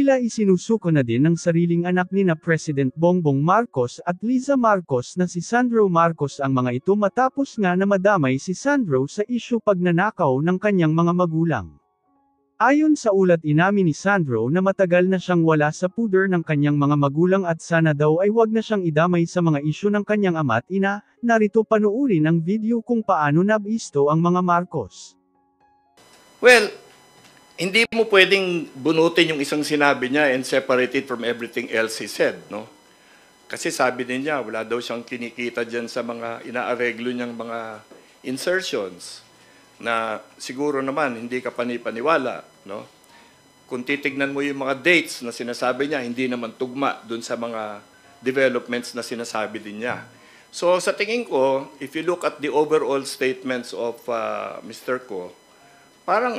Tila isinusuko na din ng sariling anak ni na President Bongbong Marcos at Liza Marcos na si Sandro Marcos ang mga ito matapos nga na madamay si Sandro sa isyu pagnanakaw ng kanyang mga magulang. Ayon sa ulat, inamin ni Sandro na matagal na siyang wala sa puder ng kanyang mga magulang at sana daw ay wag na siyang idamay sa mga isyu ng kanyang ama at ina. Narito panuurin ang video kung paano nabisto ang mga Marcos. Well, hindi mo pwedeng bunutin yung isang sinabi niya and separate it from everything else he said, no? Kasi sabi din niya, wala daw siyang kinikita dyan sa mga inaareglo niyang mga insertions na siguro naman hindi ka panipaniwala, no? Kung titignan mo yung mga dates na sinasabi niya, hindi naman tugma dun sa mga developments na sinasabi din niya. So sa tingin ko, if you look at the overall statements of Mr. Ko, parang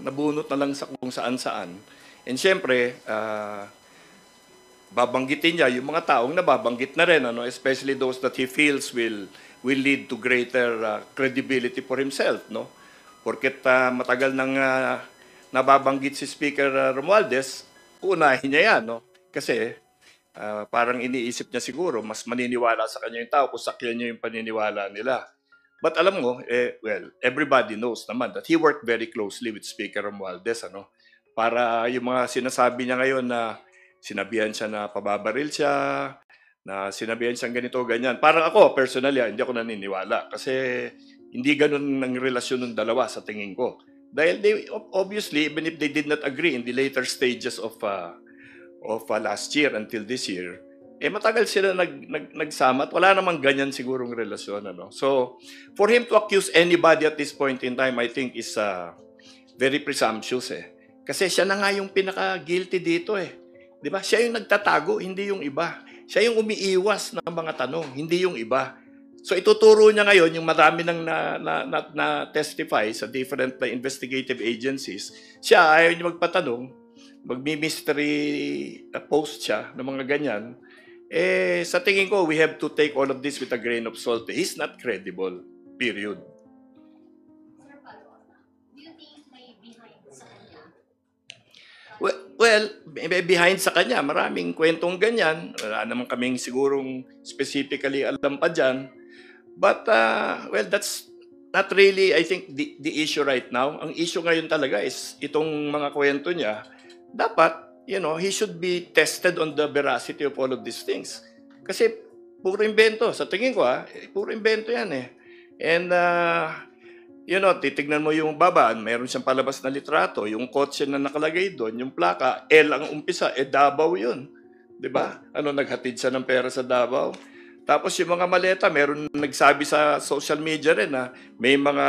nabunot na lang sa kung saan-saan. And syempre, babanggitin niya yung mga taong nababanggit na rin, especially those that he feels will lead to greater credibility for himself, no? Porket matagal nang nababanggit si Speaker Romualdez, unahin niya yan, no? Kasi parang iniisip niya siguro mas maniniwala sa kanya yung tao kung sakyan niya yung paniniwala nila. But alam mo, well, everybody knows naman that he worked very closely with Speaker Romualdez, para yung mga sinasabi niya ngayon na sinabihan siya na pababaril siya, na sinabihan siyang ganito, ganyan. Parang ako, personally, hindi ako naniniwala. Kasi hindi ganun ang relasyon ng dalawa sa tingin ko. Dahil they, obviously, even if they did not agree in the later stages of last year until this year, matagal sila nagsama at wala namang ganyan sigurong relasyon. So, for him to accuse anybody at this point in time, I think is very presumptuous. Kasi siya na nga yung pinaka-guilty dito. Di ba? Siya yung nagtatago, hindi yung iba. Siya yung umiiwas ng mga tanong, hindi yung iba. So, ituturo niya ngayon yung marami nang na-testify sa different investigative agencies. Siya, ayaw niya magpatanong, magmi-mystery post siya ng mga ganyan. Sa tingin ko, we have to take all of this with a grain of salt. He's not credible. Period. Do you think may behind sa kanya? Well, may behind sa kanya. Maraming kwentong ganyan. Wala naman kaming sigurong specifically alam pa dyan. But, well, that's not really, I think, the issue right now. Ang issue ngayon talaga is itong mga kwento niya. Dapat, he should be tested on the veracity of all of these things. Kasi puro invento. Sa tingin ko, puro invento yan And, titignan mo yung baba, mayroon siyang palabas na litrato, yung kotse na nakalagay doon, yung plaka, L ang umpisa, Davao yun. Diba? Naghatid siya ng pera sa Davao. Tapos yung mga maleta, meron nagsabi sa social media rin na may mga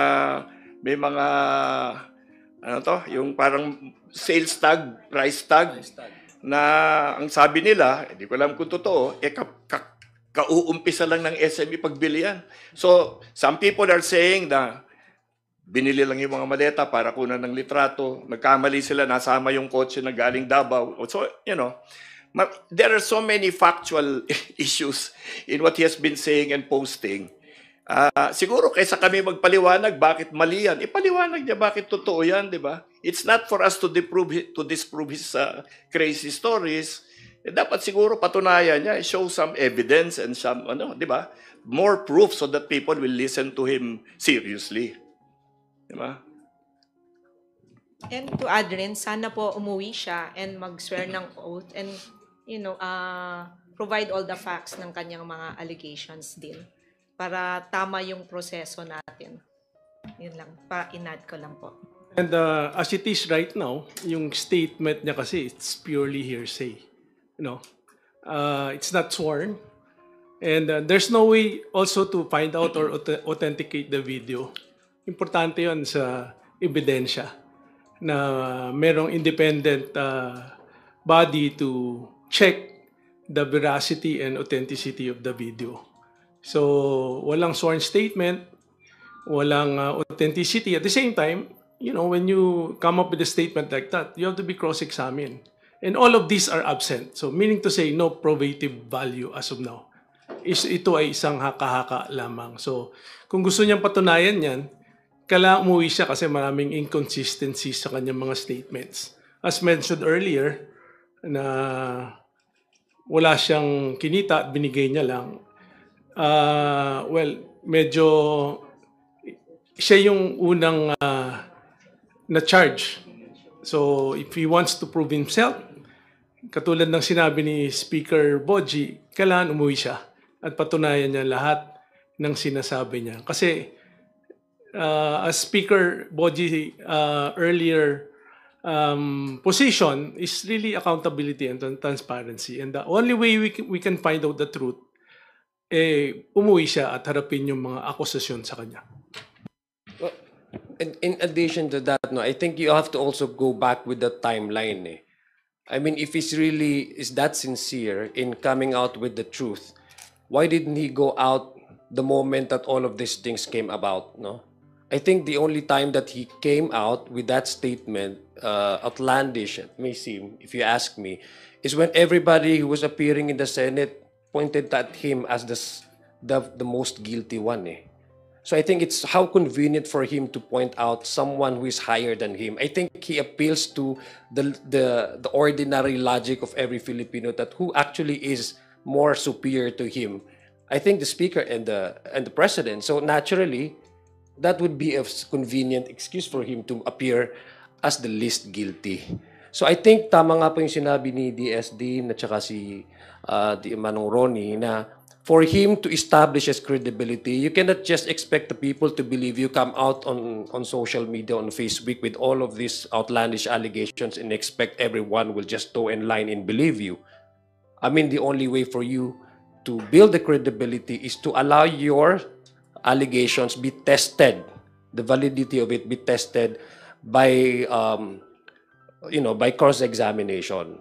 yung parang sales tag, price tag, na ang sabi nila, hindi ko alam kung totoo, kauumpisa lang ng SME pagbilian. So, some people are saying na binili lang yung mga maleta para kunan ng litrato, nagkamali sila, nasama yung kotse na galing Davao. So, there are so many factual issues in what he has been saying and posting. Siguro kaysa kami magpaliwanag bakit mali yan, ipaliwanag niya bakit totoo yan, di ba? It's not for us to disprove his crazy stories. Dapat siguro patunayan niya, show some evidence and some, di ba? More proof so that people will listen to him seriously. Di ba? And to add rin, sana po umuwi siya and mag-swear ng oath and, provide all the facts ng kanyang mga allegations din. Para tama yung proseso natin. Yun lang, pa-inad ko lang po. And as it is right now, yung statement niya kasi, it's purely hearsay. It's not sworn. And there's no way also to find out or authenticate the video. Importante yun sa ebidensya na merong independent body to check the veracity and authenticity of the video. So, walang sworn statement, walang authenticity. At the same time, when you come up with a statement like that, you have to be cross-examined. And all of these are absent. So, meaning to say, no probative value as of now. Ito ay isang haka-haka lamang. So, kung gusto niyang patunayan yan, kailangan umuwi siya kasi maraming inconsistencies sa kanyang mga statements. as mentioned earlier, na wala siyang kinita at binigay niya lang, well, medyo siya yung unang na-charge. So, if he wants to prove himself, katulad ng sinabi ni Speaker Boji, kailangan umuwi siya at patunayan niya lahat ng sinasabi niya. Kasi as Speaker Boji earlier position is really accountability and transparency. And the only way we can find out the truth, umuwi siya at harapin yung mga akusasyon sa kanya. Well, in addition to that, no, I think you have to also go back with the timeline. I mean, if he's really is that sincere in coming out with the truth, why didn't he go out the moment that all of these things came about? No, I think the only time that he came out with that statement, outlandish it may seem, if you ask me, is when everybody who was appearing in the Senate pointed at him as the most guilty one. So I think it's how convenient for him to point out someone who is higher than him. I think he appeals to the ordinary logic of every Filipino that who actually is more superior to him. I think the speaker and the president. So naturally, that would be a convenient excuse for him to appear as the least guilty. So I think tama nga po yung sinabi ni DSD na tsaka si Manong Ronnie na for him to establish his credibility, you cannot just expect the people to believe you, come out on social media, on Facebook with all of these outlandish allegations and expect everyone will just toe in line and believe you. I mean, the only way for you to build the credibility is to allow your allegations be tested, the validity of it be tested by, by cross-examination.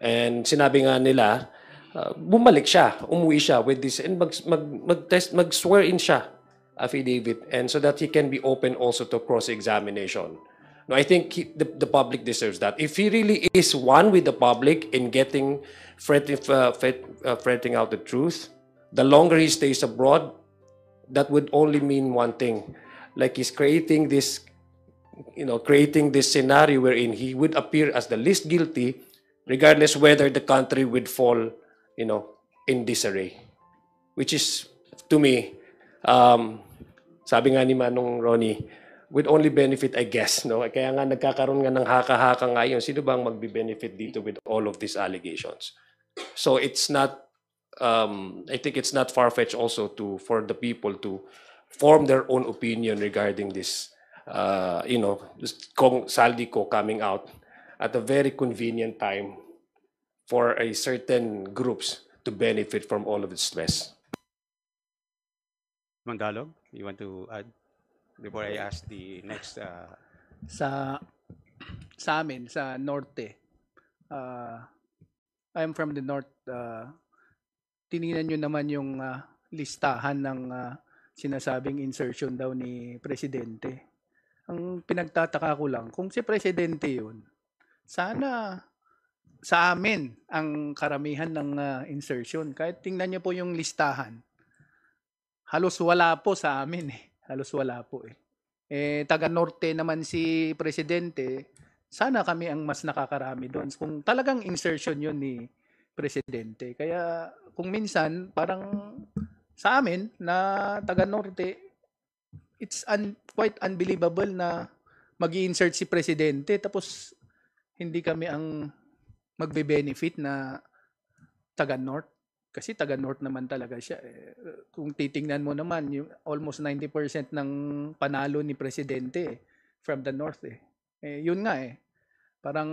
And sinabi nga nila, bumalik siya, umuwi siya with this, and mag-swear in siya, affidavit, and so that he can be open also to cross-examination. No, I think the public deserves that. If he really is one with the public in fretting out the truth, the longer he stays abroad, that would only mean one thing. Like he's creating this scenario wherein he would appear as the least guilty, regardless whether the country would fall in disarray. Which is, to me, sabi nga ni Manong Ronnie, would only benefit, I guess, no? Kaya nga nagkakaroon nga ng haka-haka ngayon, sino bang magbe-benefit dito with all of these allegations? So it's not, I think it's not far-fetched also for the people to form their own opinion regarding this, this Saldico coming out at a very convenient time for a certain groups to benefit from all of its stress. Mangalog, you want to add before I ask the next? Sa amin, sa Norte, I'm from the North, tinignan nyo naman yung listahan ng sinasabing insertion daw ni Presidente. Ang pinagtataka ko lang, kung si Presidente yun, sana sa amin ang karamihan ng insertion. Kahit tingnan niyo po yung listahan, halos wala po sa amin Halos wala po taga Norte naman si Presidente, sana kami ang mas nakakarami doon. Kung talagang insertion yun ni Presidente. Kaya kung minsan, parang sa amin na taga Norte, it's quite unbelievable na mag-i-insert si Presidente tapos hindi kami ang magbe-benefit na taga North. Kasi taga North naman talaga siya. Kung titingnan mo naman, yung almost 90% ng panalo ni Presidente from the North. Yun nga parang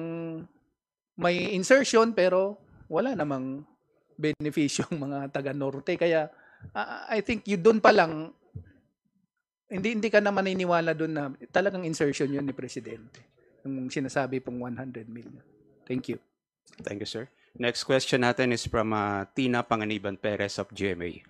may insertion pero wala namang benefisyong mga taga Norte. Kaya I think you doon pa lang, hindi ka na maniniwala doon na talagang insertion yun ni Presidente. Yung sinasabi pong 100 million. Thank you. Thank you, sir. Next question natin is from Tina Panganiban Perez of GMA.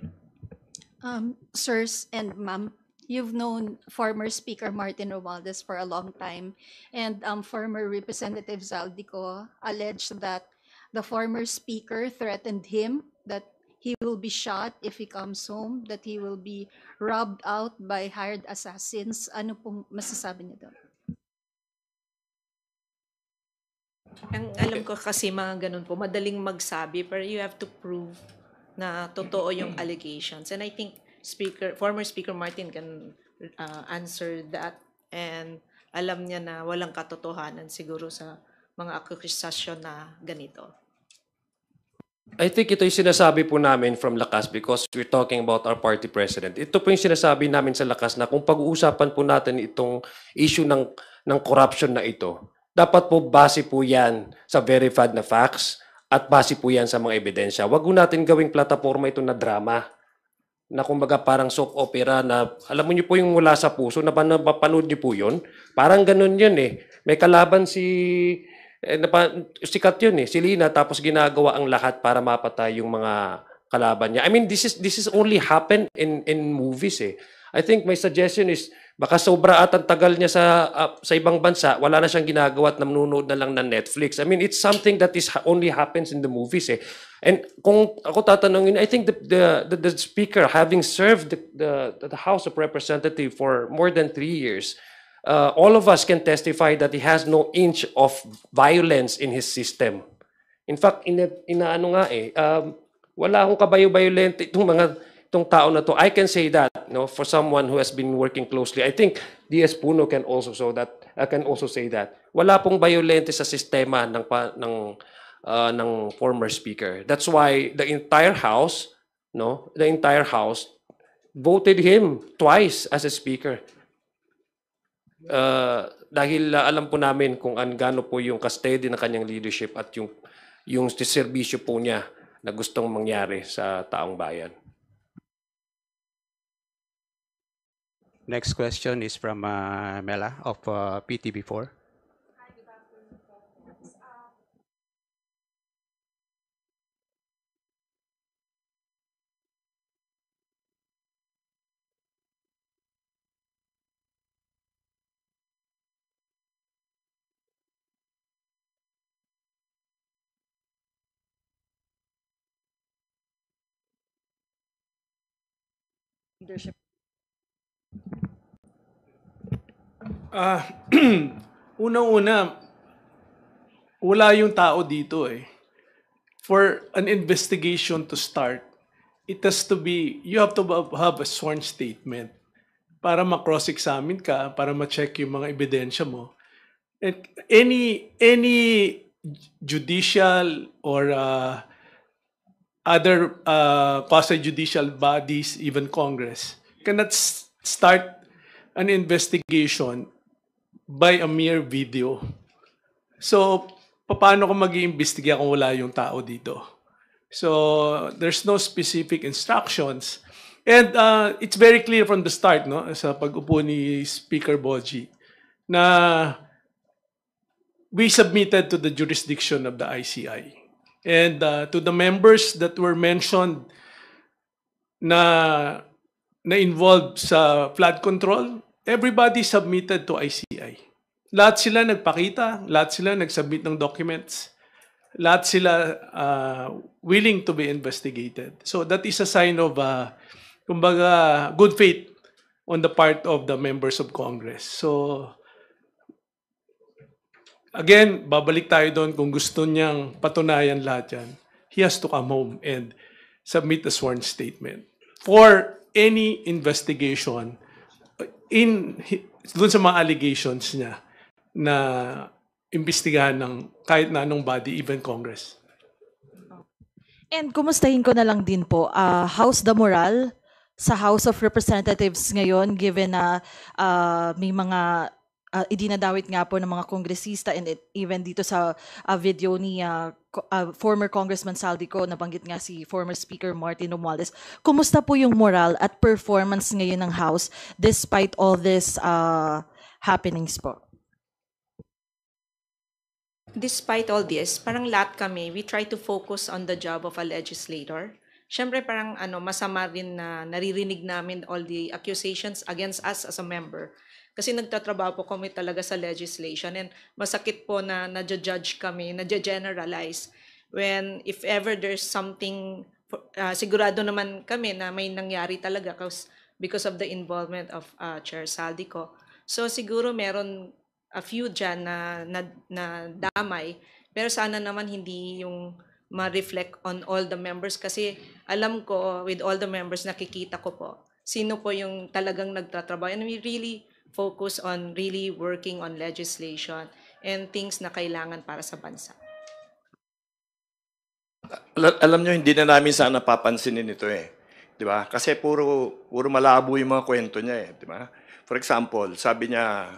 Sirs and ma'am, you've known former Speaker Martin Romualdez for a long time, and former Representative Zaldico alleged that the former speaker threatened him that he will be shot if he comes home, that he will be robbed out by hired assassins. Ano pong masasabi niyo doon? Ang alam ko kasi mga ganun po, madaling magsabi, pero you have to prove na totoo yung allegations. And I think former Speaker Martin can answer that. And alam niya na walang katotohanan siguro sa mga akusasyon na ganito. I think ito yung sinasabi po namin from Lakas because we're talking about our party president. Ito po yung sinasabi namin sa Lakas na kung pag-uusapan po natin itong issue ng corruption na ito, dapat po base po yan sa verified na facts at base po yan sa mga ebidensya. Huwag po natin gawing plataforma ito na drama na kumbaga parang soap opera na alam mo niyo po yung mula sa puso na napanood niyo po yun. Parang ganun yun eh. May kalaban sikat yun eh, si Lina, tapos ginagawa ang lahat para mapatay yung mga kalaban niya. I mean, this is only happen in movies eh. I think my suggestion is baka sobra at ang tagal niya sa ibang bansa, wala na siyang ginagawa at nanunood na lang ng Netflix. I mean, it's something that only happens in the movies eh. And kung ako tatanungin, I think the speaker having served the House of Representatives for more than 3 years, all of us can testify that he has no inch of violence in his system. In fact, inaano nga eh, wala akong kabayo-violente itong tao na to. I can say that, no, for someone who has been working closely. I think DS Puno can also say that. Wala pong violente sa sistema ng former speaker. That's why the entire house voted him twice as a speaker. Dahil alam po namin kung gaano po yung custody ng kanyang leadership at yung serbisyo po niya na gustong mangyari sa taong bayan. Next question is from Mela of PTV4. Leadership. Unang-una, wala yung tao dito eh. For an investigation to start, you have to have a sworn statement para ma-cross-examine ka, para ma-check yung mga ebidensya mo. And any judicial or other quasi-judicial bodies, even Congress, cannot start an investigation by a mere video. So, paano ko mag-iimbestiga kung wala yung tao dito? So, there's no specific instructions. And it's very clear from the start, no, sa pag-upo ni Speaker Boji, na we submitted to the jurisdiction of the ICI. And to the members that were mentioned na involved sa flood control, everybody submitted to ICI. Lahat sila nagpakita, lahat sila nagsubmit ng documents, lahat sila willing to be investigated. So that is a sign of, kumbaga, good faith on the part of the members of Congress. So, again, babalik tayo doon kung gusto niyang patunayan lahat yan. He has to come home and submit a sworn statement for any investigation doon sa mga allegations niya na imbestigahan ng kahit na anong body, even Congress. And kumustahin ko na lang din po, how's the morale sa House of Representatives ngayon given na may mga idinadawit nga po ng mga kongresista and even dito sa video ni former Congressman Saldico, nabanggit nga si former Speaker Martin Romualdez. Kumusta po yung moral at performance ngayon ng House despite all this happenings po? Despite all this, parang lahat kami, we try to focus on the job of a legislator. Siyempre parang masama rin na naririnig namin all the accusations against us as a member. Kasi nagtatrabaho po kami talaga sa legislation and masakit po na nadja-judge kami, nadja-generalize. When if ever there's something, sigurado naman kami na may nangyari talaga because of the involvement of Chair Saldico. So siguro meron a few dyan na damay Pero sana naman hindi yung ma-reflect on all the members kasi alam ko with all the members nakikita ko po sino po yung talagang nagtatrabaho, and we really focus on really working on legislation and things na kailangan para sa bansa. Alam nyo, hindi na namin sana papansinin ito eh. Di ba? Kasi puro malabo yung mga kwento niya eh. Di ba? For example, sabi niya,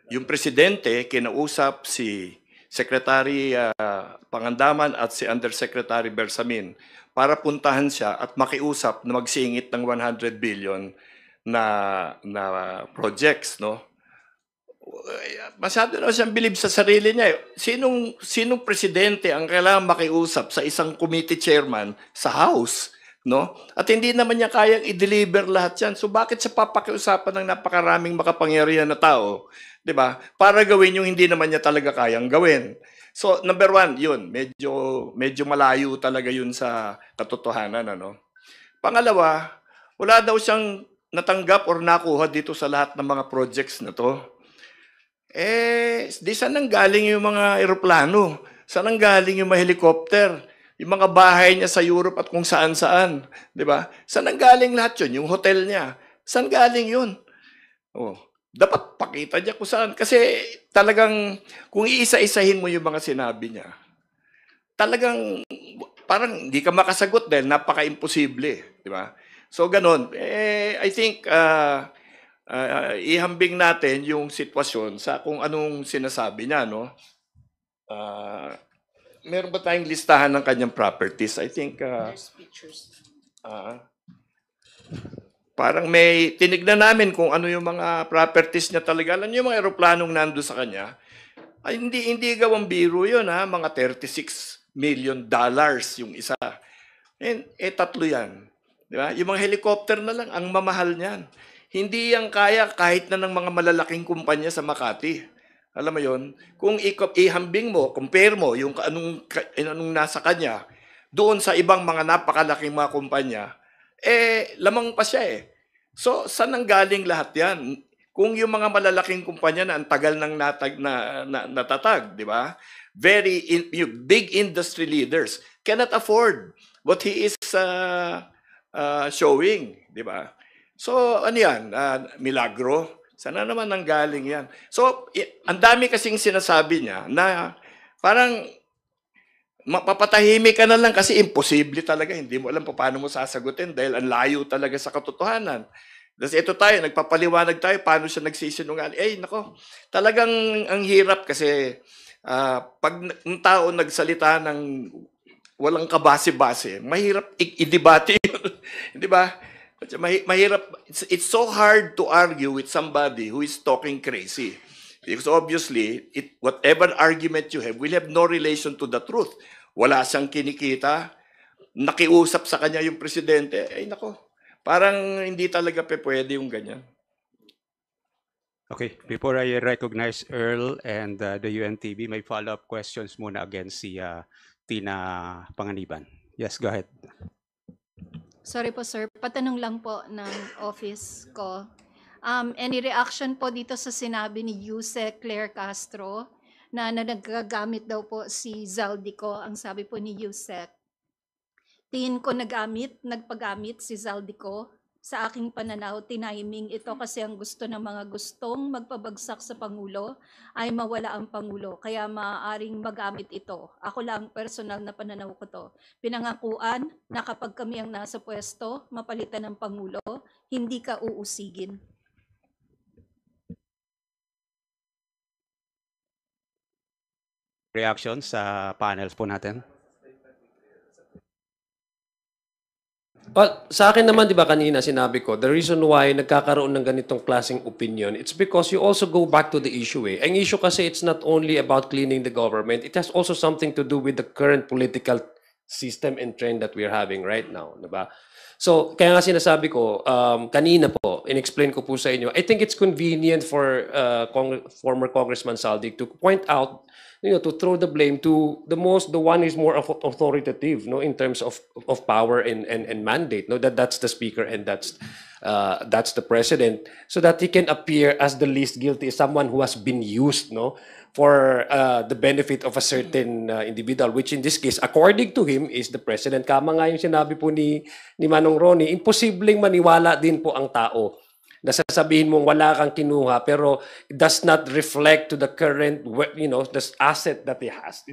yung presidente kinausap si Secretary Pangandaman at si Undersecretary Bersamin para puntahan siya at makiusap na magsingit ng 100 billion na projects, no? Masyado na siyang bilib sa sarili niya. Sinong presidente ang kailangan makiusap sa isang committee chairman sa House, no? At hindi naman niya kayang i-deliver lahat yan. So bakit siya papakiusapan ng napakaraming makapangyarihan na tao, 'di ba? Para gawin yung hindi naman niya talaga kayang gawin. So number one, yun, medyo malayo talaga yun sa katotohanan, ano? Pangalawa, wala daw siyang natanggap or nakuha dito sa lahat ng mga projects na to. Di saan nanggaling yung mga eroplano? Saan nanggaling yung mga helicopter? Yung mga bahay niya sa Europe at kung saan-saan. Di ba? Saan nanggaling lahat yun? Yung hotel niya. Saan galing yun? Oh, dapat pakita niya kung saan. Kasi talagang, kung iisa-isahin mo yung mga sinabi niya, talagang parang hindi ka makasagot dahil napaka-imposible. Di ba? So, ganun. I think, ihambing natin yung sitwasyon sa kung anong sinasabi niya, no? Meron ba tayong listahan ng kanyang properties? I think parang may tinignan namin kung ano yung mga properties niya talaga. Alam niyo yung mga eroplanong nando sa kanya? Ay, hindi gawang biro yun, ha? Mga $36 million yung isa. Tatlo yan. Di ba? Yung mga helicopter na lang, ang mamahal niyan. Hindi yan kaya kahit na ng mga malalaking kumpanya sa Makati. Alam mo yon? Kung ihambing mo, compare mo yung anong nasa kanya, doon sa ibang mga napakalaking mga kumpanya, lamang pa siya eh. So, saan nanggaling lahat yan? Kung yung mga malalaking kumpanya na ang tagal ng natatag, di ba? Big industry leaders cannot afford what he is showing, di ba? So, ano yan? Milagro? Sana naman nanggaling yan. So, ang dami kasing sinasabi niya na parang mapapatahimik ka na lang kasi imposible talaga. Hindi mo alam paano mo sasagutin dahil ang layo talaga sa katotohanan. Tapos ito tayo, nagpapaliwanag tayo paano siya nagsisinungaling. Nako, talagang ang hirap kasi pag ang tao nagsalita ng walang kabase-base, mahirap i-debate yun. Di ba? Mahirap. It's so hard to argue with somebody who is talking crazy. Because obviously, whatever argument you have will have no relation to the truth. Wala siyang kinikita. Nakiusap sa kanya yung presidente. Nako, parang hindi talaga pwede yung ganyan. Okay, before I recognize Earl and the UNTV, may follow-up questions muna against si Tina Panganiban. Yes, go ahead. Sorry po sir, patanong lang po ng office ko. Any reaction po dito sa sinabi ni Yuse Claire Castro na nagagamit daw po si Zaldico? Ang sabi po ni Yuse, tingin ko nagpagamit si Zaldico. Sa aking pananaw, tiniming ito kasi ang gusto ng mga gustong magpabagsak sa Pangulo ay mawala ang Pangulo. Kaya maaaring magamit ito. Ako lang, personal na pananaw ko to. Pinangakuan na kapag kami ang nasa pwesto, mapalitan ng Pangulo, hindi ka uusigin. Reaction sa panels po natin. Well, sa akin naman, di ba kanina sinabi ko, the reason why nagkakaroon ng ganitong klaseng opinion, it's because you also go back to the issue eh. Ang issue kasi it's not only about cleaning the government, it has also something to do with the current political system and trend that we're having right now, di ba? So, kaya nga sinasabi ko, kanina po, in-explain ko po sa inyo, I think it's convenient for former Congressman Saldic to point out, to throw the blame to the one who's more authoritative, in terms of power and mandate, that's the speaker and that's the president, so that he can appear as the least guilty, someone who has been used, for the benefit of a certain individual, which in this case, according to him, is the president. Kama nga yung sinabi po ni Manong Ronnie, imposibleng maniwala din po ang tao na sasabihin mong wala kang kinuha pero it does not reflect to the current, the asset that he has.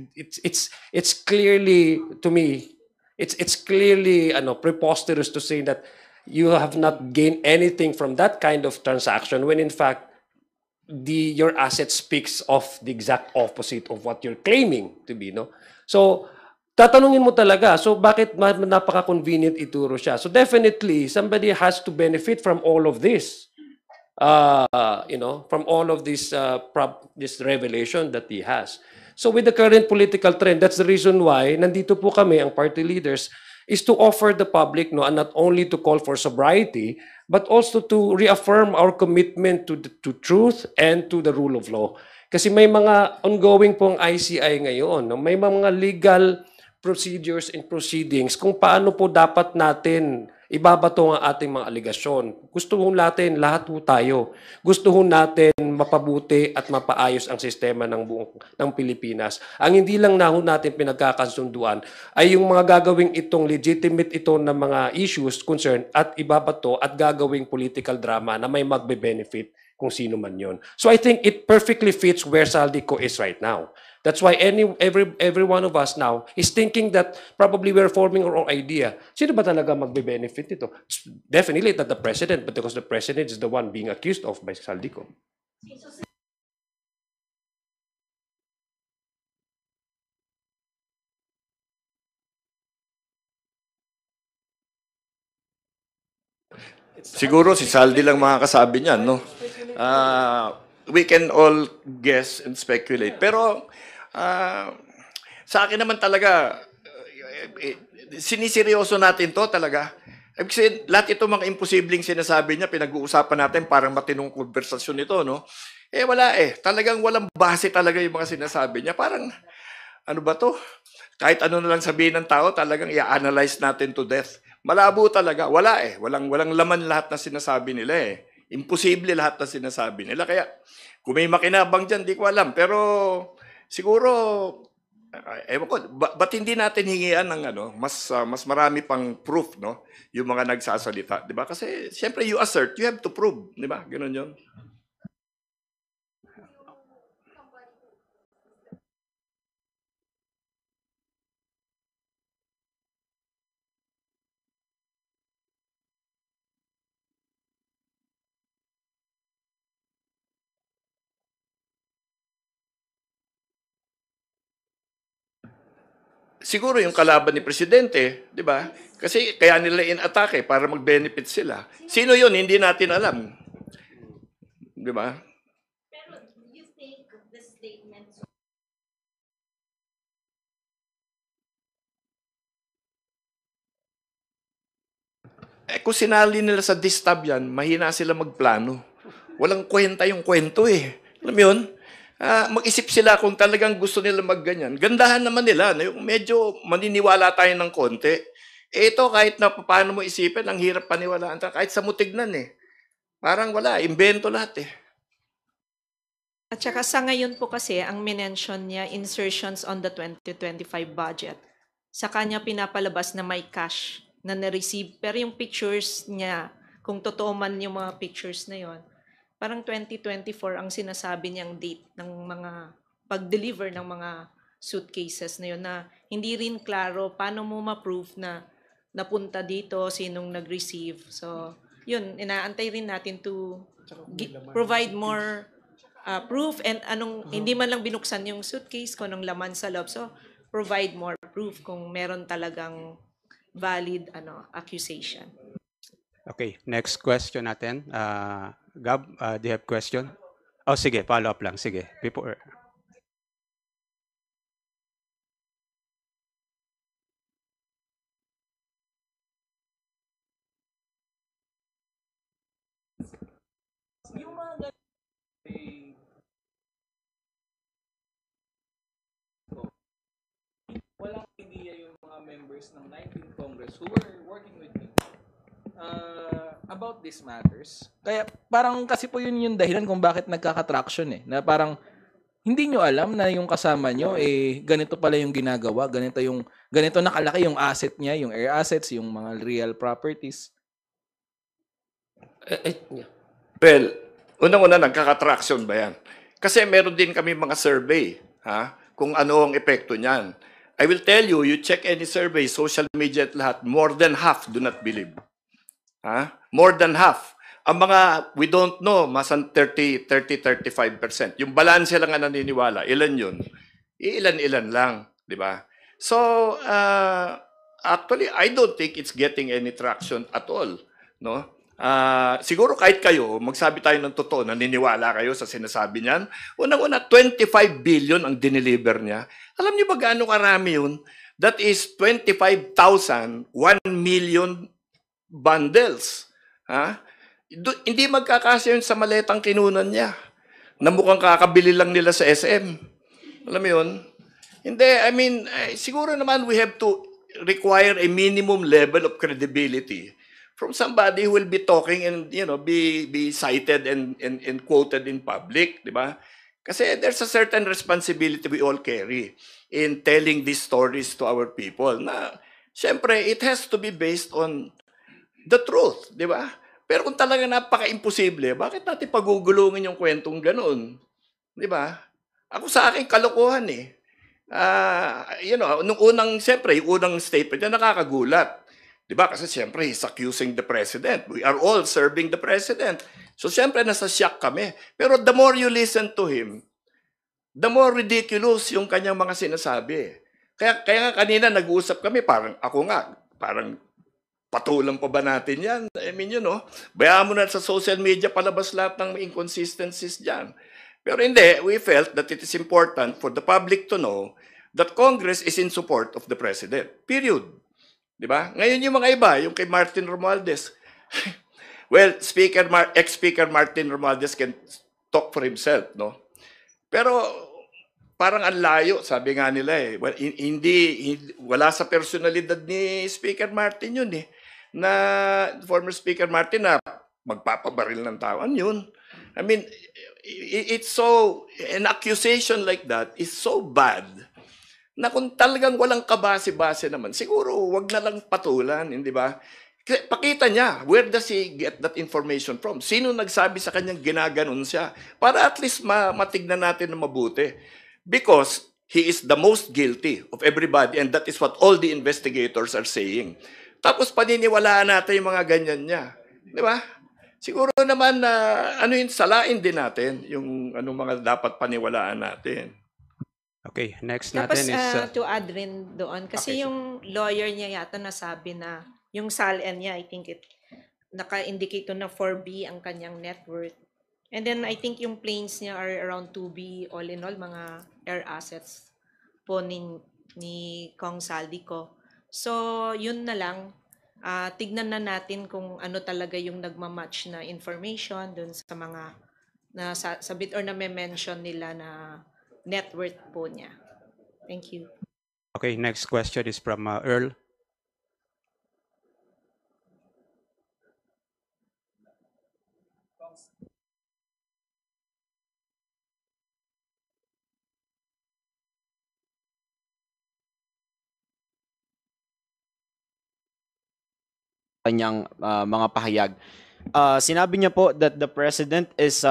It's clearly, to me, it's clearly preposterous to say that you have not gained anything from that kind of transaction when in fact your asset speaks of the exact opposite of what you're claiming to be, no? So, tatanungin mo talaga, so bakit napaka-convenient ituro siya? So definitely, somebody has to benefit from all of this. From all of this this revelation that he has. So with the current political trend, that's the reason why nandito po kami, ang party leaders, is to offer the public, and not only to call for sobriety, but also to reaffirm our commitment to truth and to the rule of law. Kasi may mga ongoing pong ICI ngayon, no? May mga legal procedures and proceedings kung paano po dapat natin ibabato ang ating mga aligasyon. Gusto ho natin, lahat ho tayo, gusto ho natin mapabuti at mapaayos ang sistema ng Pilipinas. Ang hindi lang na ho natin pinagkakasunduan ay yung mga gagawing itong legitimate ito na mga issues, concern, at ibabato at gagawing political drama na may magbe-benefit kung sino man yon. So I think it perfectly fits where Saldico is right now. That's why every one of us now is thinking that probably we're forming our own idea. Sino ba talaga magbe-benefit ito? Definitely not the president, but because the president is the one being accused of by Saldico. Siguro si Saldi lang makakasabi niyan, no? We can all guess and speculate. Pero sa akin naman talaga, siniseryoso natin to talaga. Kasi lahat ito mga imposibleng sinasabi niya, pinag-uusapan natin parang matinong konversasyon ito, no? Wala Talagang walang base talaga yung mga sinasabi niya. Parang, ano ba to? Kahit ano na lang sabihin ng tao, talagang i-analyze natin to death. Malabo talaga. Wala Walang laman lahat na sinasabi nila Imposible lahat na sinasabi nila. Kaya, kung may makinabang dyan, di ko alam. Pero, siguro, ewan ko, ba't hindi natin hingian ng mas marami pang proof, no? Yung mga nagsasalita, di ba? Kasi, siyempre, you assert, you have to prove, di ba? Ganun yun. Siguro yung kalaban ni Presidente, di ba? Kasi kaya nila in-atake para mag-benefit sila. Sino yun? Hindi natin alam. Di ba? Pero you think the statements Kung sinali nila sa distab yan, mahina sila magplano. Walang kwenta yung kwento Alam mo yun? Mag-isip sila kung talagang gusto nila magganyan. Gandahan naman nila. Yung medyo maniniwala tayo ng konti. Ito, kahit na paano mo isipin, ang hirap paniwalaan. Kahit sa mutignan Parang wala. Invento lahat At saka sa ngayon po kasi, ang minention niya, insertions on the 2025 budget. Sa kanya pinapalabas na may cash na na-receive. Pero yung pictures niya, kung totoo man yung mga pictures na yon, parang 2024 ang sinasabi niyang date ng mga pag-deliver ng mga suitcases na yun na hindi rin klaro paano mo ma-prove na napunta dito, sinong nag-receive. So, yun, inaantay rin natin to provide more proof and hindi man lang binuksan yung suitcase kung anong laman sa loob. So, provide more proof kung meron talagang valid accusation. Okay, next question natin. Gab, do you have question? Oh, sige, follow up lang. Sige, before. Walang idea yung mga members ng 19th Congress who were working with me about these matters. Kaya parang kasi po yun yung dahilan kung bakit nagkaka-traction Na parang hindi nyo alam na yung kasama nyo, ganito pala yung ginagawa, ganito nakalaki yung asset niya, yung air assets, yung mga real properties. Yeah. Well, unang-una, nagkaka-traction ba yan? Kasi meron din kami mga survey, kung ano ang epekto niyan. I will tell you, you check any survey, social media at lahat, more than half do not believe. More than half. Ang mga we don't know, masan 30-35%. Yung balanse lang ang naniniwala. Ilan yun? Ilan-ilan lang. Di ba? So, actually, I don't think it's getting any traction at all. No? Siguro kahit kayo, magsabi tayo ng totoo, naniniwala kayo sa sinasabi niyan. Unang-una, 25 billion ang dineliver niya. Alam niyo ba gaano karami yun? That is 25,000, 1 million bundles. Hindi magkakasya yun sa maletang kinunan niya na mukhang kakabili lang nila sa SM. Alam mo yun? Hindi, I mean, siguro naman we have to require a minimum level of credibility from somebody who will be talking and, you know, be cited and quoted in public, di ba? Kasi there's a certain responsibility we all carry in telling these stories to our people na, syempre, it has to be based on the truth, di ba? Pero kung talaga napaka-imposible, bakit natin pagugulungin yung kwentong ganun? Di ba? Ako sa akin, kalokohan eh. You know, nung unang, siyempre, yung unang statement niya nakakagulat. Di ba? Kasi siyempre, he's accusing the president. We are all serving the president. So siyempre, nasa shock kami. Pero the more you listen to him, the more ridiculous yung kanyang mga sinasabi. Kaya nga kanina nag-uusap kami, parang patulang pa ba natin yan? I mean, you know, bayaan mo na sa social media palabas lahat ng inconsistencies dyan. Pero hindi, we felt that it is important for the public to know that Congress is in support of the President. Period. Di ba? Ngayon yung mga iba, yung kay Martin Romualdez. Well, ex-Speaker Martin Romualdez can talk for himself, no? Pero parang ang layo, sabi nga nila eh. Well, wala sa personalidad ni Speaker Martin yun eh. Na former Speaker Martin na magpapabaril ng tao. Ano yun? I mean, it's so, an accusation like that is so bad na kung talagang walang kabase-base naman, siguro wag na lang patulan, hindi ba? Pakita niya, where does he get that information from? Sino nagsabi sa kanyang ginaganon siya? Para at least matignan natin na mabuti. Because he is the most guilty of everybody and that is what all the investigators are saying. Tapos paniniwalaan natin yung mga ganyan niya. Di ba? Siguro naman salain din natin yung mga dapat paniwalaan natin. Okay, next Tapos natin is... to add rin doon, kasi Okay, yung lawyer niya yata nasabi na, yung SALN niya, I think naka-indicate to na 4B ang kanyang net worth. And then I think yung planes niya are around 2B all in all, mga air assets po ni Kong Saldico. So yun na lang, tignan na natin kung ano talaga yung nagmamatch na information dun sa mga sabit or na mention nila na net worth po niya. Thank you. Okay, next question is from Earl. Kanyang mga pahayag. Sinabi niya po that the president is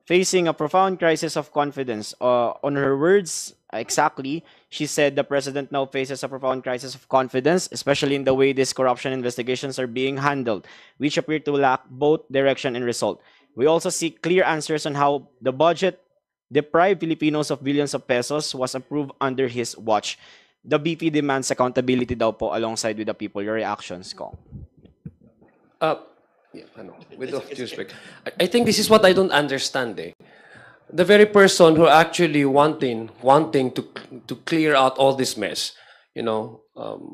facing a profound crisis of confidence. On her words, exactly, she said the president now faces a profound crisis of confidence, especially in the way these corruption investigations are being handled, which appear to lack both direction and result. We also seek clear answers on how the budget deprived Filipinos of billions of pesos was approved under his watch. The BP demands accountability daw po alongside with the people. Your reactions, Kong? With all due respect, I think this is what I don't understand. The very person who actually wanting to clear out all this mess, you know,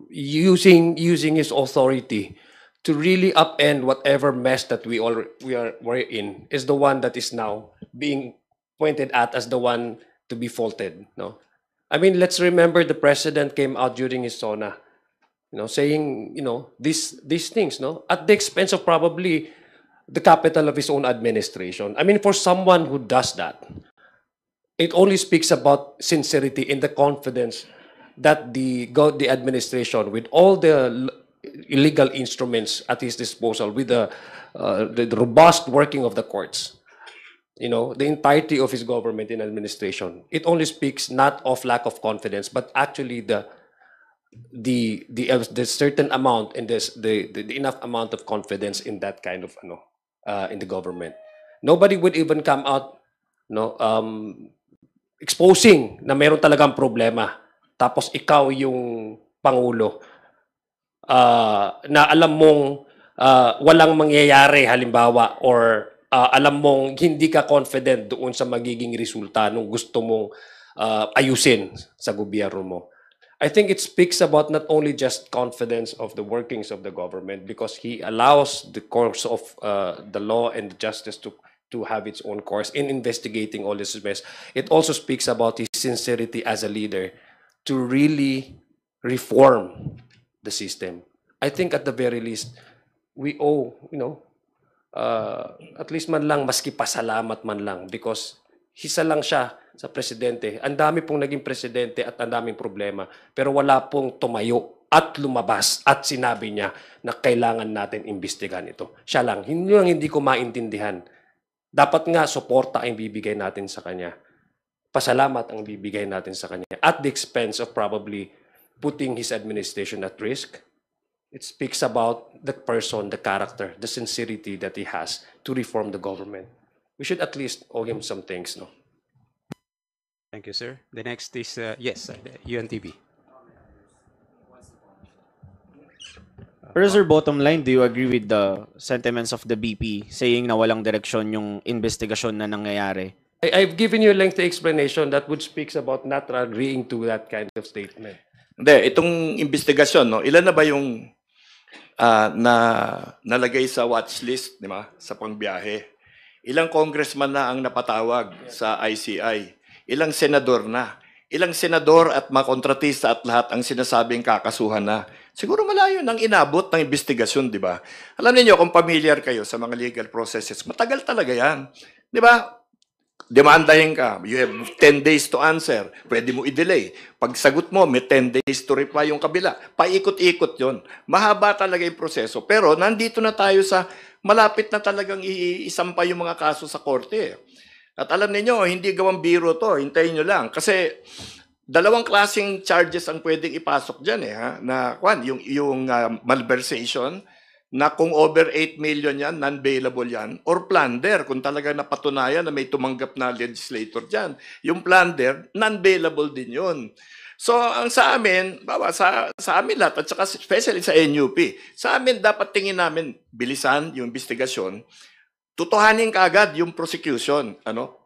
using his authority to really upend whatever mess that we're in, is the one that is now being pointed at as the one to be faulted. No. I mean, let's remember the president came out during his SONA, you know, saying, you know, these things, no, at the expense of probably the capital of his own administration. I mean, for someone who does that, it only speaks about sincerity and the confidence that the administration, with all the illegal instruments at his disposal, with the robust working of the courts, the entirety of his government and administration, it only speaks not of lack of confidence, but actually the certain amount and the enough amount of confidence in that kind of in the government. Nobody would even come out exposing na meron talagang problema, tapos ikaw yung pangulo na alam mong walang mangyayari halimbawa, or alam mong hindi ka confident doon sa magiging resulta nung gusto mong ayusin sa gobyerno mo. I think it speaks about not only just confidence of the workings of the government, because he allows the course of the law and the justice to have its own course in investigating all this mess. It also speaks about his sincerity as a leader to really reform the system. I think at the very least, we owe, at least man lang, maski pasalamat man lang, because isa lang siya sa presidente. Ang dami pong naging presidente at ang daming problema, pero wala pong tumayo at lumabas at sinabi niya na kailangan natin imbestigahan ito. Siya lang. Hindi ko maintindihan. Dapat nga, suporta ang bibigay natin sa kanya. Pasalamat ang bibigay natin sa kanya at the expense of probably putting his administration at risk. It speaks about the person, the character, the sincerity that he has to reform the government. We should at least owe him some thanks, no? Thank you, sir. The next is, yes, UNTV. Pero sir, bottom line, do you agree with the sentiments of the BP saying na walang direksyon yung investigasyon na nangyayari? I've given you a lengthy explanation that would speaks about not agreeing to that kind of statement. Hindi, itong investigasyon, no, ilan na ba yung nalagay sa watch list, di ba, sa pangbiyahe? Ilang congressman na ang napatawag sa ICI? Ilang senador na? Ilang senador at mga kontratista at lahat ang sinasabing kakasuhan na? Siguro malayo nang inabot ng investigasyon, di ba? Alam niyo kung familiar kayo sa mga legal processes, matagal talaga yan. Di ba? Demandahin ka, you have 10 days to answer. Pwede mo i-delay. Pag sagot mo, may 10 days to reply yung kabila. Paikot-ikot yon. Mahaba talaga yung proseso. Pero nandito na tayo sa malapit na talagang iisampa yung mga kaso sa korte. At alam niyo, hindi gawang biro to. Hintayin nyo lang. Kasi dalawang klaseng charges ang pwedeng ipasok dyan na yung malversation, na kung over 8 million yan, non-bailable yan, or plunder, kung talaga napatunayan na may tumanggap na legislator dyan. Yung plunder, non-bailable din yun. So, ang sa amin, sa amin lahat, at saka especially sa NUP, sa amin dapat tingin namin bilisan yung investigasyon, tutuhanin kaagad yung prosecution,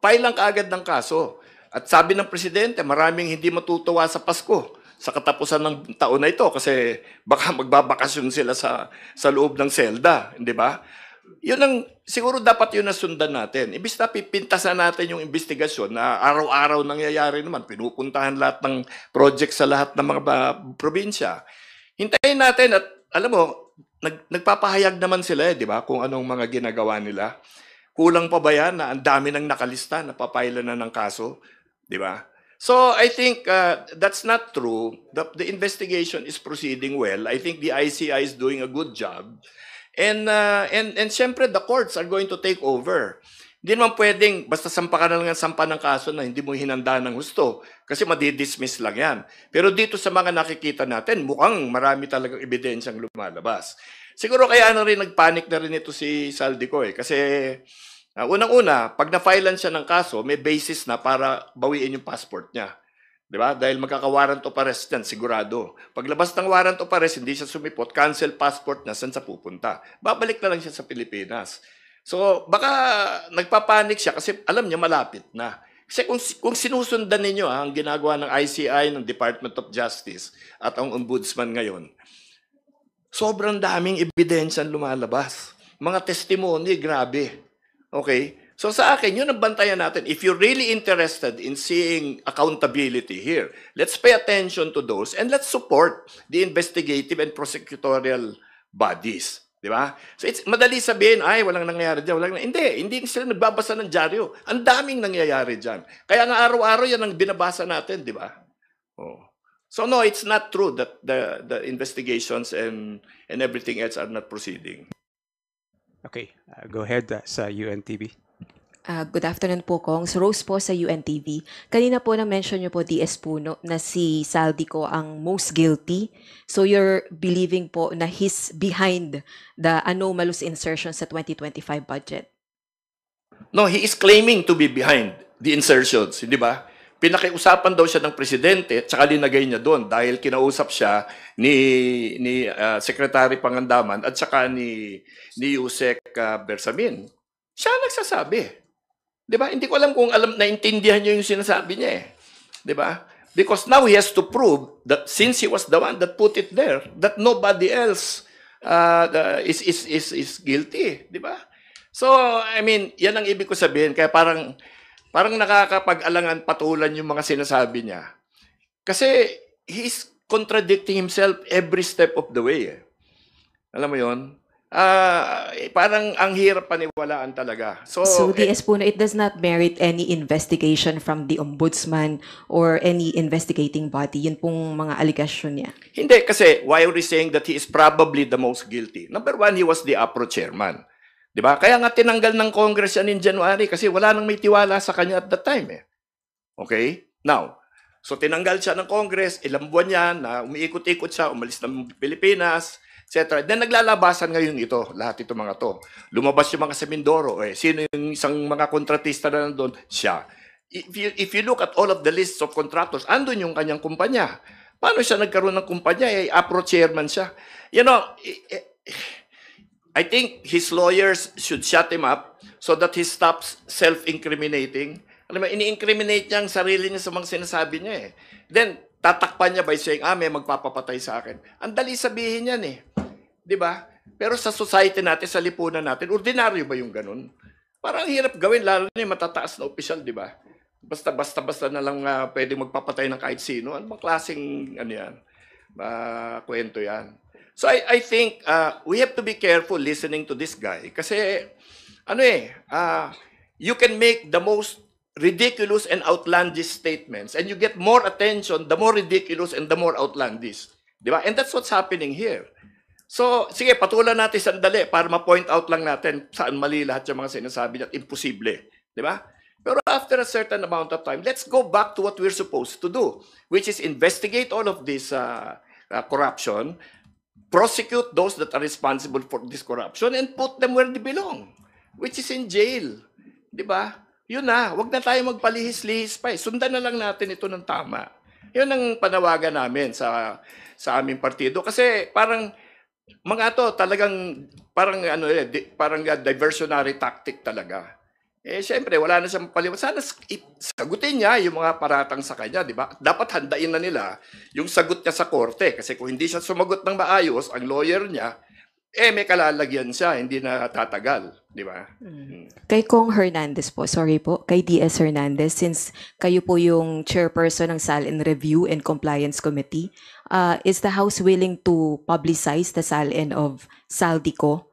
file lang kaagad ng kaso. At sabi ng presidente, maraming hindi matutuwa sa Pasko, sa katapusan ng taon na ito, kasi baka magbabakasyon sila sa loob ng selda, di ba? Yun ang, siguro dapat yun na sundan natin. Ibig na pipintasan natin yung investigasyon na araw-araw nangyayari naman, pinupuntahan lahat ng project sa lahat ng mga probinsya. Hintayin natin at alam mo, nagpapahayag naman sila di ba, kung anong mga ginagawa nila. Kulang pa ba yan na ang dami nang nakalista, napapaila na ng kaso, di ba? So I think that's not true. The investigation is proceeding well. I think the ICI is doing a good job. And syempre the courts are going to take over. Hindi naman pwedeng basta sampa ka na lang sampa ng kaso na hindi mo hinanda ng husto kasi madidismiss lang yan. Pero dito sa mga nakikita natin, mukhang marami talagang ebidensyang lumalabas. Siguro kaya rin nagpanic na rin ito si Saldico kasi unang-una, pag na-filean siya ng kaso, may basis na para bawiin yung passport niya. Di ba? Dahil magkaka-warrant of arrest yan, sigurado. Paglabas ng warrant of arrest, hindi siya sumipot, cancel passport na, saan sa pupunta. Babalik na lang siya sa Pilipinas. So, baka nagpapanik siya kasi alam niya malapit na. Kasi kung sinusundan ninyo ang ginagawa ng ICI, ng Department of Justice, at ang Ombudsman ngayon, sobrang daming ebidensyang lumalabas. Mga testimony, grabe. Okay? So sa akin, yun ang bantayan natin. If you're really interested in seeing accountability here, let's pay attention to those and let's support the investigative and prosecutorial bodies. Di ba? So it's madali sabihin, ay, walang nangyayari dyan. Hindi sila nagbabasa ng dyaryo. Ang daming nangyayari dyan. Kaya nga araw-araw yan ang binabasa natin, di ba? Oh. So no, it's not true that the investigations and everything else are not proceeding. Okay, go ahead sa UNTV. Good afternoon po, Kong. Rose po sa UNTV. Kanina po na-mention niyo po, DS Puno, na si Saldico ang most guilty. So you're believing po na he's behind the anomalous insertion sa 2025 budget? No, he is claiming to be behind the insertions, hindi ba? Pinakiusapan daw siya ng presidente at saka linagay niya doon dahil kinausap siya ni Secretary Pangandaman at saka ni Yusek Bersamin. Siya nagsasabi. 'Di ba? Hindi ko alam kung naintindihan niyo yung sinasabi niya eh. 'Di ba? Because now he has to prove that since he was the one that put it there, that nobody else is guilty, 'di ba? So, I mean, yan ang ibig ko sabihin. Kaya parang nakakapag-alangan patulan yung mga sinasabi niya. Kasi he's contradicting himself every step of the way. Eh. Alam mo yun? Parang ang hirap paniwalaan talaga. So DS Puno, it does not merit any investigation from the ombudsman or any investigating body. Yun pong mga aligasyon niya. Hindi, kasi why are we saying that he is probably the most guilty? Number one, he was the APRO chairman. Diba? Kaya nga tinanggal ng Congress yan in January kasi wala nang may tiwala sa kanya at that time. Eh. Okay? Now, so tinanggal siya ng Congress, ilang buwan yan, na umiikot-ikot siya, umalis ng Pilipinas, etc. Then naglalabasan ngayon ito, lahat ito mga to. Lumabas yung mga sa Mindoro, sino yung isang mga kontratista na nandun? Siya. If you look at all of the lists of contractors, andun yung kanyang kumpanya. Paano siya nagkaroon ng kumpanya? APRO chairman siya. You know, I think his lawyers should shut him up so that he stops self-incriminating. Alam mo, ini-incriminate niya ang sarili niya sa mga sinasabi niya eh. Then, tatakpan niya by saying, may magpapapatay sa akin. Ang dali sabihin yan eh. Di ba? Pero sa society natin, sa lipunan natin, ordinaryo ba yung ganun? Parang hirap gawin, lalo na yung matataas na opisyal, di ba? Basta na lang pwede magpapatay ng kahit sino. Ano bang klaseng yan? Kwento yan. So I think we have to be careful listening to this guy. Kasi, you can make the most ridiculous and outlandish statements and you get more attention the more ridiculous and the more outlandish. Di ba? And that's what's happening here. So, sige, patulan natin sandali para ma-point out lang natin saan mali lahat yung mga sinasabi niya at imposible. Di ba? Pero after a certain amount of time, let's go back to what we're supposed to do, which is investigate all of this corruption, prosecute those that are responsible for this corruption, and put them where they belong, which is in jail. Di ba? Yun na, wag na tayo magpalihis-lihis pa. Sundan na lang natin ito ng tama. Yun ang panawagan namin sa aming partido. Kasi parang, mga to, talagang, parang diversionary tactic talaga. Siyempre, wala na siyang paliwanag. Sana sagutin niya yung mga paratang sa kanya, di ba? Dapat handain na nila yung sagot niya sa korte. Kasi kung hindi siya sumagot ng maayos, ang lawyer niya, may kalalagyan siya, hindi na tatagal, di ba? Kay Kong Hernandez po, sorry po, kay DS Hernandez, since kayo po yung chairperson ng SALN Review and Compliance Committee, is the House willing to publicize the SALN of Saldico?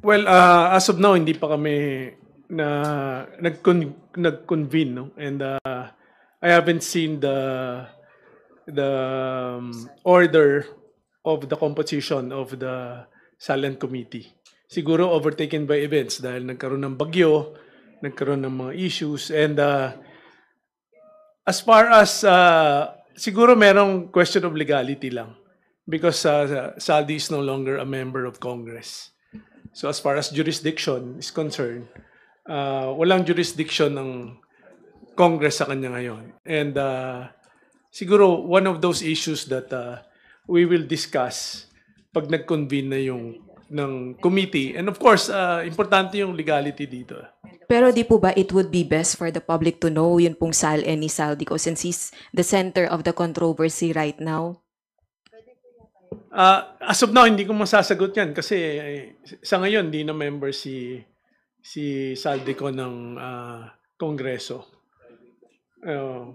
Well, as of now, hindi pa kami nag-convene, no? And I haven't seen the order of the composition of the SALN committee. Siguro overtaken by events dahil nagkaroon ng bagyo, nagkaroon ng mga issues, and as far as siguro merong question of legality lang because Saldi is no longer a member of Congress. So as far as jurisdiction is concerned, walang jurisdiction ng Congress sa kanya ngayon. And siguro one of those issues that we will discuss pag nag-convene na yung ng committee. And of course, importante yung legality dito. Pero di po ba it would be best for the public to know yun pong SALN ni Saldico since he's the center of the controversy right now? As of now, hindi ko masasagot yan kasi sa ngayon, hindi na member si Saldico ng Kongreso.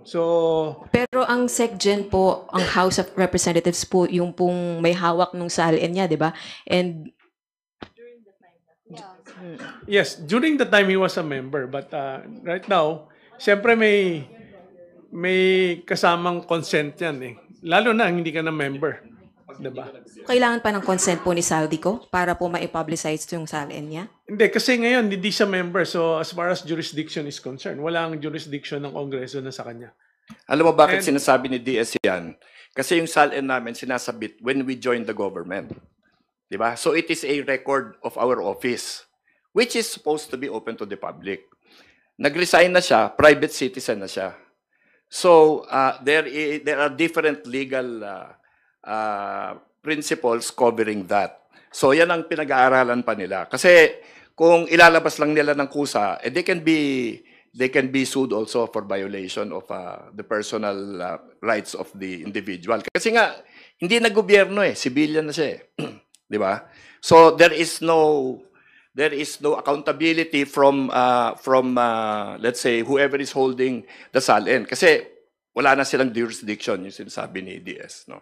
So, Pero ang SecGen po, ang House of Representatives po, yung pong may hawak nung SALN niya, di ba? And yes, during the time he was a member, but right now, siyempre may kasamang consent yan eh. Lalo na hindi ka na member. Diba? kailangan pa ng consent po ni Saldico para po ma-publicize yung SALN niya? Hindi, kasi ngayon hindi siya member. So as far as jurisdiction is concerned, walang jurisdiction ng Kongreso na sa kanya. Alam mo bakit And- sinasabi ni DS yan? Kasi yung SALN namin sinasabit when we join the government. Diba? So it is a record of our office, which is supposed to be open to the public. Nag-resign na siya, private citizen na siya. So there are different legal principles covering that. So yan ang pinag-aaralan pa nila. Kasi kung ilalabas lang nila ng kusa, they can be sued also for violation of the personal rights of the individual. Kasi nga hindi na gobyerno civilian na siya Di ba? So there is no accountability from let's say whoever is holding the SALN kasi wala na silang jurisdiction yung sinasabi ni DS, no?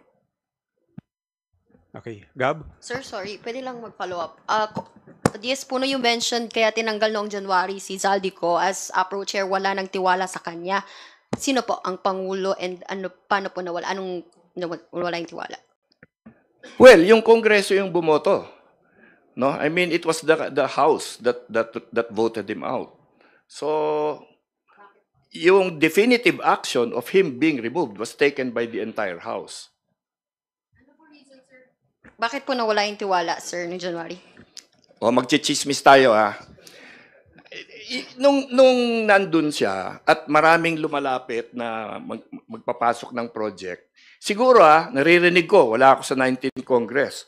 Okay, Gab? Sir, sorry, pwede lang mag-follow up. DS Puno, you mentioned kaya tinanggal noong January si Zaldico as APRO chair, wala nang tiwala sa kanya. Sino po ang Pangulo and paano po nawala? Anong wala yung tiwala? Well, yung Kongreso yung bumoto. No? I mean, it was the House that voted him out. So, yung definitive action of him being removed was taken by the entire House. Bakit po nawala yung tiwala, sir, noong January? O, magchichismis tayo, Nung nandun siya at maraming lumalapit na magpapasok ng project, siguro naririnig ko, wala ako sa 19th Congress,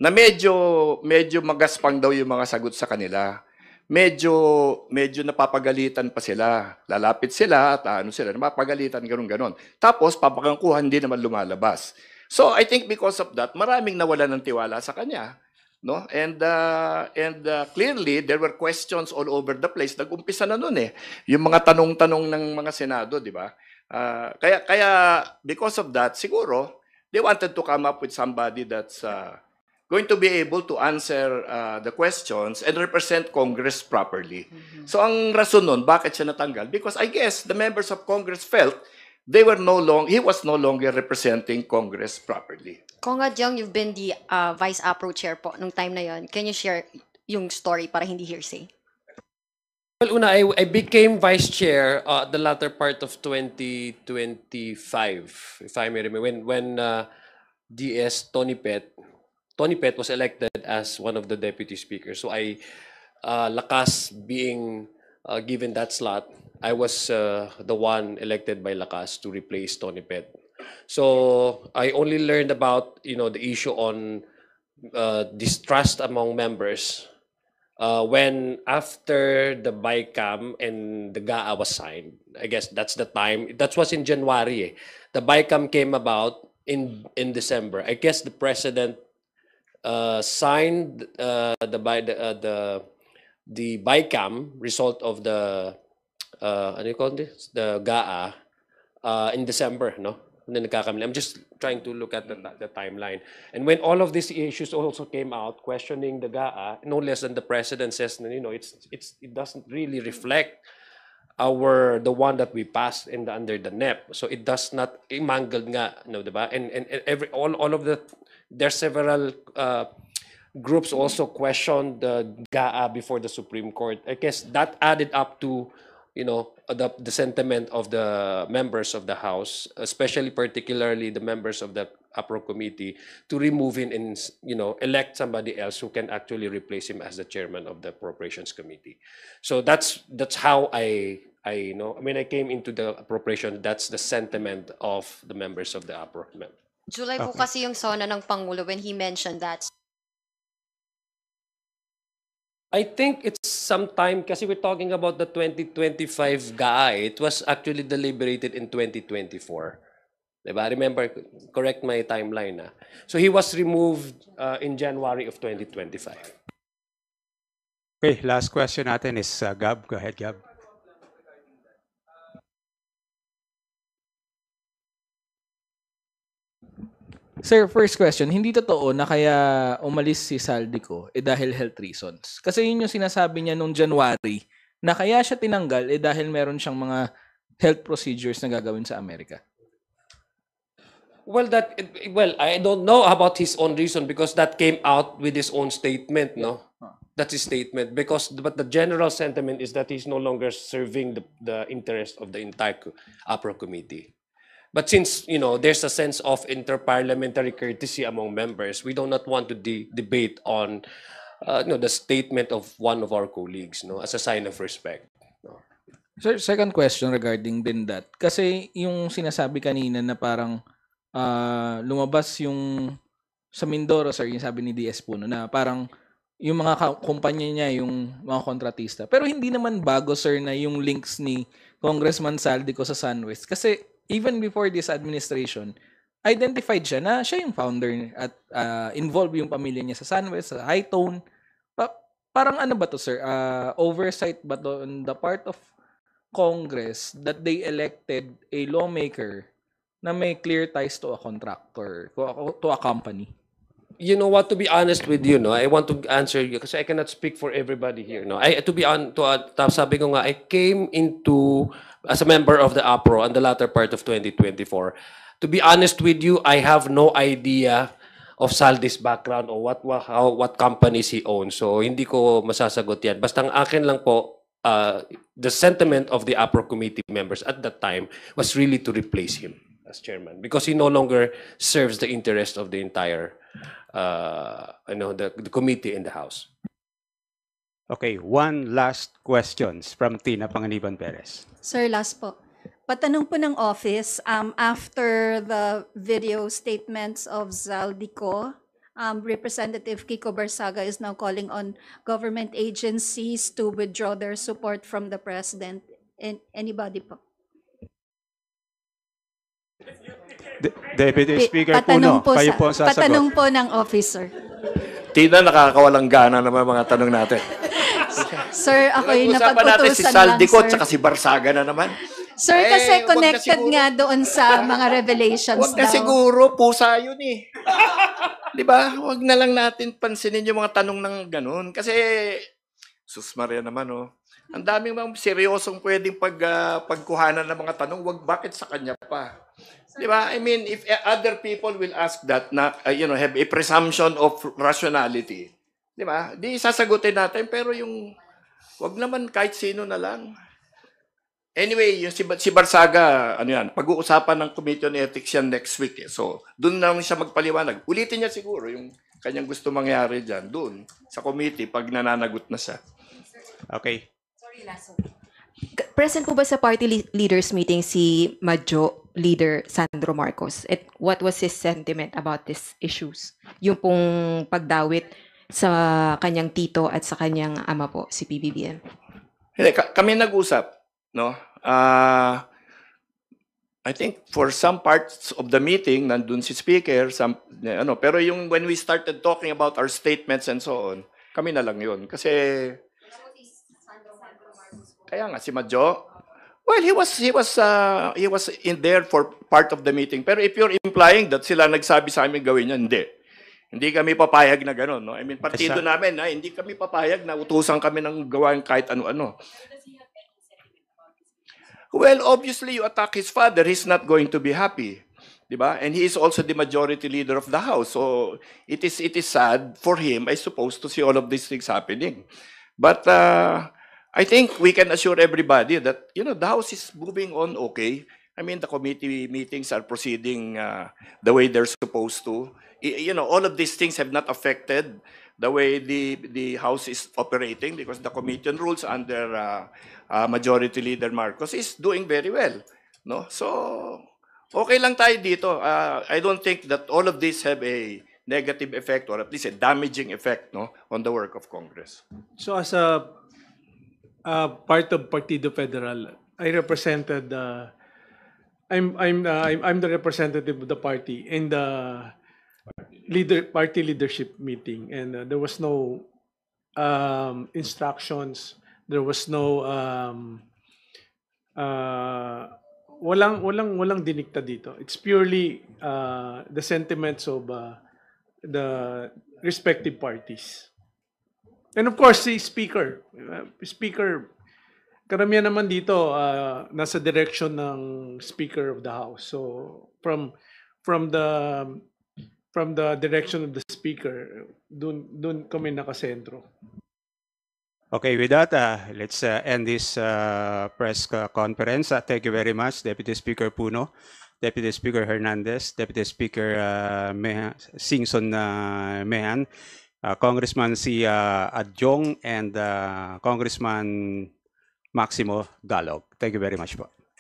na medyo magaspang daw yung mga sagot sa kanila. Medyo napapagalitan pa sila. Lalapit sila at napapagalitan, ganon. Tapos, papakangkuhan din naman lumalabas. So, I think because of that, maraming nawalan ng tiwala sa kanya. No? And clearly, there were questions all over the place. Nag-umpisa na nun yung mga tanong-tanong ng mga Senado, di ba? Kaya, because of that, siguro, they wanted to come up with somebody that's going to be able to answer the questions and represent Congress properly. So ang rason nun, bakit siya natanggal? Because I guess the members of Congress felt he was no longer representing Congress properly. Konga Jung, you've been the Vice APRO chair po nung time na yon. Can you share yung story para hindi hearsay? Well, una, I became vice chair the latter part of 2025, if I may remember, when DS Tony Pet was elected as one of the deputy speakers. So Lakas being given that slot, I was the one elected by Lakas to replace Tony Pet. So I only learned about the issue on distrust among members when after the BICAM and the GAA was signed. I guess that's the time. That was in January. The BICAM came about in December. I guess the president signed the BICAM result of the the GAA in December, no? I'm just trying to look at the timeline. And when all of these issues also came out, questioning the GAA, no less than the president says, it doesn't really reflect the one that we passed under the NEP. So it does not mangled nga, no, diba? And all of there's several groups also questioned the GAA before the Supreme Court. I guess that added up to the sentiment of the members of the House, particularly the members of the APRO committee, to remove him and elect somebody else who can actually replace him as the chairman of the Appropriations Committee. So that's how I came into the appropriation. That's the sentiment of the members of the APRO. July po kasi yung sona ng Pangulo when he mentioned that. I think it's sometime, kasi we're talking about the 2025 GAA. It was actually deliberated in 2024. Diba? Remember, correct my timeline. So he was removed in January of 2025. Okay, last question natin is Gab. Go ahead, Gab. Sir, first question, hindi totoo na kaya umalis si Saldico dahil health reasons. Kasi yun yung sinasabi niya nung January na kaya siya tinanggal dahil meron siyang mga health procedures na gagawin sa Amerika. Well, I don't know about his own reason because that came out with his own statement, no? That's his statement. But the general sentiment is that he's no longer serving the interest of the entire APRO committee. But since, there's a sense of interparliamentary courtesy among members, we do not want to debate on, the statement of one of our colleagues, no, as a sign of respect. No? Sir, second question regarding din that. Kasi yung sinasabi kanina na parang lumabas yung sa Mindoro, sir, yung sabi ni DS Puno na parang yung mga kumpanya niya, yung mga kontratista. Pero hindi naman bago, sir, na yung links ni Congressman Saldico sa SunWest. Kasi even before this administration, identified siya na siya yung founder at involved yung pamilya niya sa SunWest, sa Hightone. Parang ano ba to, sir? Oversight ba to on the part of Congress that they elected a lawmaker na may clear ties to a contractor, to a company? You know what, to be honest with you, no, I want to answer you because I cannot speak for everybody here, no. Sabi ko nga, I came into as a member of the APRO on the latter part of 2024. To be honest with you, I have no idea of Saldi's background or what companies he owns. So hindi ko masasagot yan. Basta ang akin lang po, the sentiment of the APRO committee members at that time was really to replace him as chairman because he no longer serves the interest of the entire the committee in the House. Okay, one last questions from Tina Panganiban Perez. Sir, last po. Patanong po ng office, after the video statements of Zaldico, Representative Kiko Barsaga is now calling on government agencies to withdraw their support from the president. And anybody po? Deputy Speaker Puno, kayo po ang sasagot. Patanong po ng officer. Tina, nakakawalang gana naman mga tanong natin. Sir, ako'y Usapan natin si napagputusan lang, Saldico sir. at si Barsaga na naman. Sir, kasi wag na connected siguro. nga doon sa mga revelations Huwag na daw. siguro, pusa yun eh. Di ba? Huwag na lang natin pansinin yung mga tanong ng ganun. Kasi, sus Maria naman oh. Ang daming mga seryosong pwedeng pagkuhanan ng mga tanong. Huwag bakit sa kanya pa. Di ba? I mean, if other people will ask that na, have a presumption of rationality. Di ba? Di sasagutin natin. Pero yung, wag naman kahit sino na lang. Anyway, yung si Barsaga, pag-uusapan ng Committee on Ethics yan next week. Eh. So, doon lang siya magpaliwanag. Ulitin niya siguro yung kanyang gusto mangyari dyan. Doon, sa committee, pag nananagot na siya. Okay. Sorry, last one. Present po ba sa party leaders meeting si Madjo leader Sandro Marcos? At what was his sentiment about these issues? Yung pong pagdawit sa kanyang tito at sa kanyang ama po, si PBBM. Hindi, kami nag-usap. No? I think for some parts of the meeting, nandun si speaker, pero yung when we started talking about our statements and so on, kami na lang yun. Kasi, kaya nga, si Madjo, well, he was in there for part of the meeting. Pero if you're implying that sila nagsabi sa amin gawin yan, hindi. Hindi kami papayag na gano'n. No? I mean, partido namin, hindi kami papayag na utusan kami ng gawain kahit ano-ano. Well, obviously, you attack his father, he's not going to be happy. Diba? And he is also the majority leader of the House. So, it is sad for him, I suppose, to see all of these things happening. But I think we can assure everybody that, the House is moving on okay. I mean, the committee meetings are proceeding the way they're supposed to. All of these things have not affected the way the House is operating because the committee on rules under Majority Leader Marcos is doing very well. No? So, okay lang tayo dito. I don't think that all of this have a negative effect or at least a damaging effect on the work of Congress. So as a part of Partido Federal, I represented I'm the representative of the party in the party leadership meeting, and there was no instructions. There was no walang dinikta dito. It's purely the sentiments of the respective parties. And of course, si Speaker. Speaker, karamihan naman dito nasa direction ng Speaker of the House. So from the direction of the Speaker, dun kami nakasentro. Okay, with that, let's end this press conference. Thank you very much, Deputy Speaker Puno, Deputy Speaker Hernandez, Deputy Speaker Singson Mehan, Congressman si Adjong, and Congressman Maximo Galog. Thank you very much po.